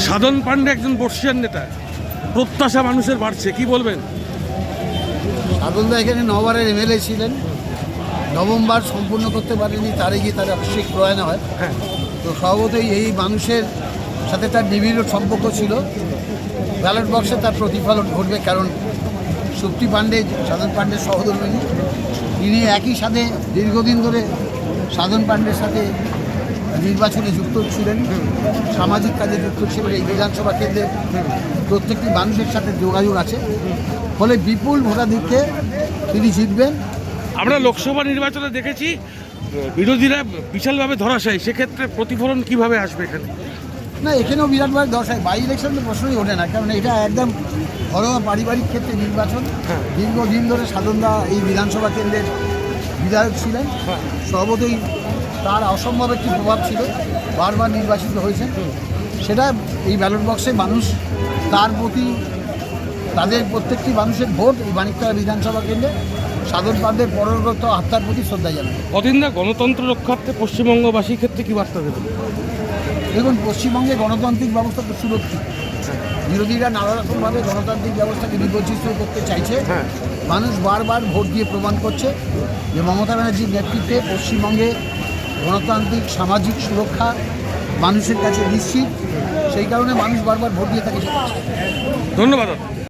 সাধন পান্ডে একজন বর্ষিয়ান নেতা, প্রত্যাশা মানুষের বাড়ছে, কি বলবেন? সাধনদা এখানে 9বারের এমএলএ ছিলেন, নবমবার সম্পূর্ণ করতে পারেনি, তার গিয়ে তার আবশ্যিক প্রয়াণ হয়। হ্যাঁ, তো স্বভাবতই এই মানুষের সাথে তার নিবিড় সম্পর্ক ছিল। ব্যালট বক্সে তার প্রতিফলন ঘটবে, কারণ শক্তি পান্ডে সাধন পান্ডের সহধর্মিনী, তিনি একই সাথে দীর্ঘদিন ধরে সাধন পান্ডের সাথে নির্বাচনে যুক্ত ছিলেন, সামাজিক কাজে যুক্ত ছিলেন। এই বিধানসভা কেন্দ্রে প্রত্যেকটি মানুষের সাথে যোগাযোগ আছে, ফলে বিপুল ভোটাধিক্যে তিনি জিতবেন। আমরা লোকসভা নির্বাচনে দেখেছি বিরোধীরা বিশালভাবে ধরাশায়ী, সেক্ষেত্রে প্রতিফলন কিভাবে আসবে এখানে? না, এখানেও বিরাটভাবে দশায় বাই ইলেকশন তো প্রশ্নই ওঠে না, কারণ এটা একদম ঘরোয়া পারিবারিক ক্ষেত্রে নির্বাচন। দীর্ঘদিন ধরে সাধনদা এই বিধানসভা কেন্দ্রের বিধায়ক ছিলেন, সর্বতই তার অসম্ভব একটি প্রভাব ছিল, বারবার নির্বাচিত হয়েছেন। সেটা এই ব্যালট বক্সে মানুষ তার প্রতি, তাদের প্রত্যেকটি মানুষের ভোট এই মানিকতলা বিধানসভা কেন্দ্রে সাধন পান্ডের পরলোকগত আত্মার প্রতি শ্রদ্ধা জানায়। অতীন্দ্রা গণতন্ত্র রক্ষার্থে পশ্চিমবঙ্গবাসীর ক্ষেত্রে কি বার্তা দেবেন? দেখুন, পশ্চিমবঙ্গে গণতান্ত্রিক ব্যবস্থা তো সুরক্ষিত। বিরোধীরা নানা রকমভাবে গণতান্ত্রিক ব্যবস্থাকে বিপর্যস্ত করতে চাইছে। মানুষ বারবার ভোট দিয়ে প্রমাণ করছে যে মমতা ব্যানার্জির নেতৃত্বে পশ্চিমবঙ্গে গণতান্ত্রিক সামাজিক সুরক্ষা মানুষের কাছে নিশ্চিত। সেই কারণে মানুষ বারবার ভোট দিয়ে তাকে। ধন্যবাদ।